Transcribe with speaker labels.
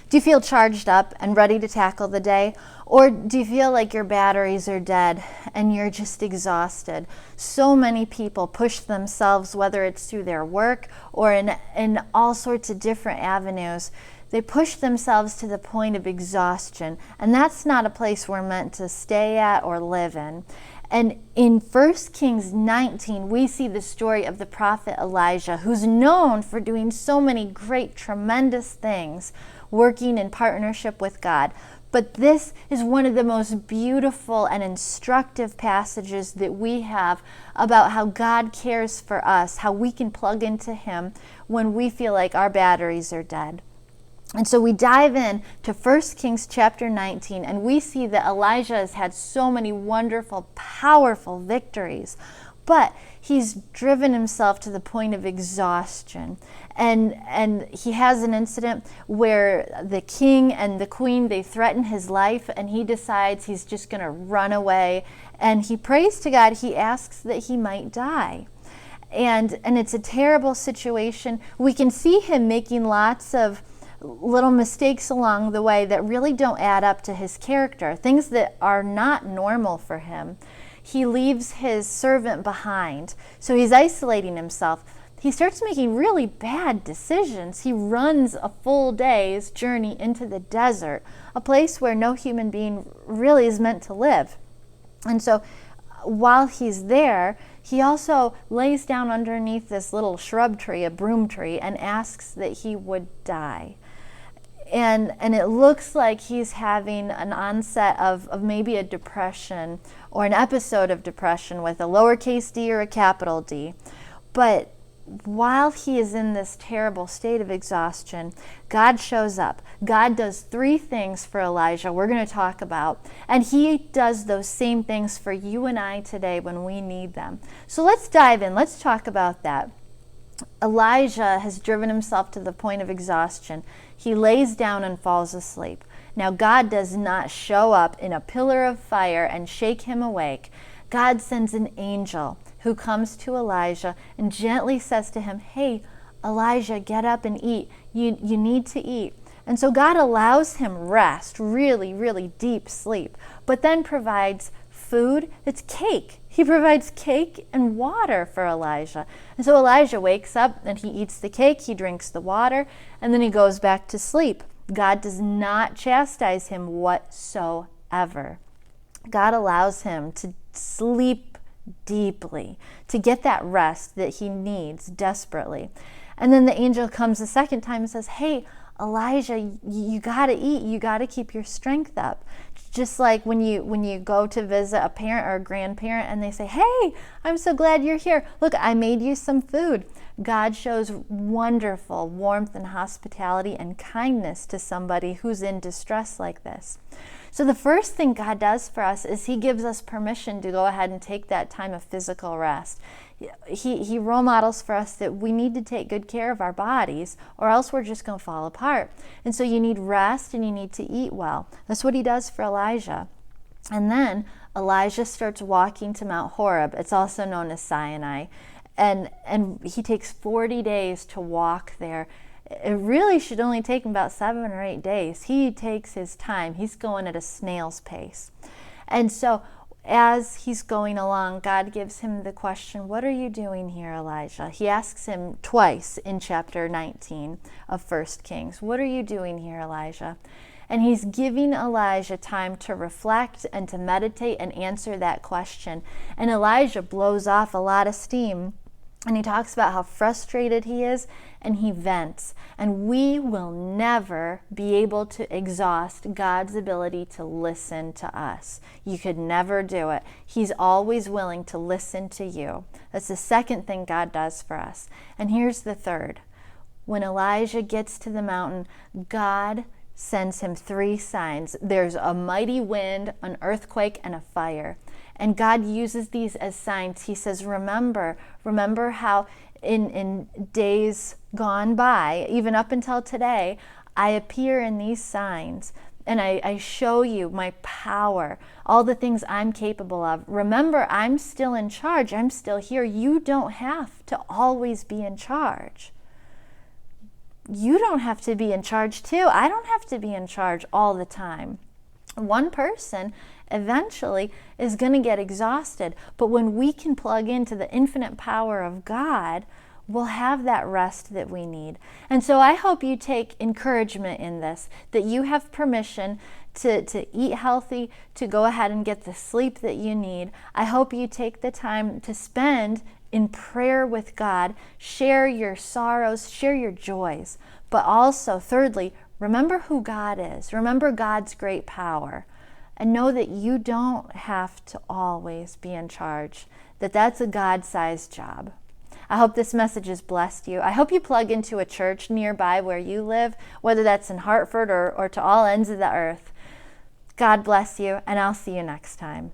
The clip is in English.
Speaker 1: Do you feel charged up and ready to tackle the day? Or do you feel like your batteries are dead and you're just exhausted? So many people push themselves, whether it's through their work or in all sorts of different avenues. They push themselves to the point of exhaustion, and that's not a place we're meant to stay at or live in. And in 1 Kings 19, we see the story of the prophet Elijah, who's known for doing so many great, tremendous things, working in partnership with God. But this is one of the most beautiful and instructive passages that we have about how God cares for us, how we can plug into Him when we feel like our batteries are dead. And so we dive in to 1 Kings chapter 19, and we see that Elijah has had so many wonderful, powerful victories, but he's driven himself to the point of exhaustion. And he has an incident where the king and the queen, they threaten his life, and he decides he's just going to run away. And he prays to God. He asks that he might die. And it's a terrible situation. We can see him making lots of little mistakes along the way that really don't add up to his character, things that are not normal for him. He leaves his servant behind, so he's isolating himself. He starts making really bad decisions. He runs a full day's journey into the desert, a place where no human being really is meant to live. And so while he's there, he also lays down underneath this little shrub tree, a broom tree, and asks that he would die. And it looks like he's having an onset of maybe a depression or an episode of depression with a lowercase d or a capital D. But while he is in this terrible state of exhaustion, God shows up. God does 3 things for Elijah we're going to talk about, and he does those same things for you and I today when we need them. So let's dive in. Let's talk about that. Elijah has driven himself to the point of exhaustion. He lays down and falls asleep. Now, God does not show up in a pillar of fire and shake him awake. God sends an angel who comes to Elijah and gently says to him, "Hey, Elijah, get up and eat. You need to eat." And so God allows him rest, really, really deep sleep, but then provides food. It's cake. He provides cake and water for Elijah. And so Elijah wakes up and he eats the cake, he drinks the water, and then he goes back to sleep. God does not chastise him whatsoever. God allows him to sleep deeply, to get that rest that he needs desperately. And then the angel comes a second time and says, "Hey, Elijah, you got to eat. You got to keep your strength up." Just like when you go to visit a parent or a grandparent and they say, "Hey, I'm so glad you're here. Look, I made you some food." God shows wonderful warmth and hospitality and kindness to somebody who's in distress like this. So the first thing God does for us is he gives us permission to go ahead and take that time of physical rest. He role models for us that we need to take good care of our bodies or else we're just going to fall apart. And so you need rest and you need to eat well. That's what he does for Elijah. And then Elijah starts walking to Mount Horeb. It's also known as Sinai. And he takes 40 days to walk there. It really should only take him about 7 or 8 days. He takes his time. He's going at a snail's pace. And so as he's going along, God gives him the question, "What are you doing here, Elijah?" He asks him twice in chapter 19 of 1 Kings. "What are you doing here, Elijah?" And he's giving Elijah time to reflect and to meditate and answer that question. And Elijah blows off a lot of steam. And he talks about how frustrated he is, and he vents. And we will never be able to exhaust God's ability to listen to us. You could never do it. He's always willing to listen to you. That's the second thing God does for us. And here's the third. When Elijah gets to the mountain, God sends him 3 signs. There's a mighty wind, an earthquake, and a fire. And God uses these as signs. He says, remember how in days gone by, even up until today, I appear in these signs and I show you my power, all the things I'm capable of. Remember, I'm still in charge. I'm still here. You don't have to always be in charge. you don't have to be in charge too. I don't have to be in charge all the time. One person eventually is going to get exhausted, but when we can plug into the infinite power of God, we'll have that rest that we need. And so I hope you take encouragement in this, that you have permission to eat healthy, to go ahead and get the sleep that you need. I hope you take the time to spend in prayer with God, share your sorrows, share your joys, but also, thirdly, remember who God is. Remember God's great power, and know that you don't have to always be in charge, that that's a God-sized job. I hope this message has blessed you. I hope you plug into a church nearby where you live, whether that's in Hartford or to all ends of the earth. God bless you, and I'll see you next time.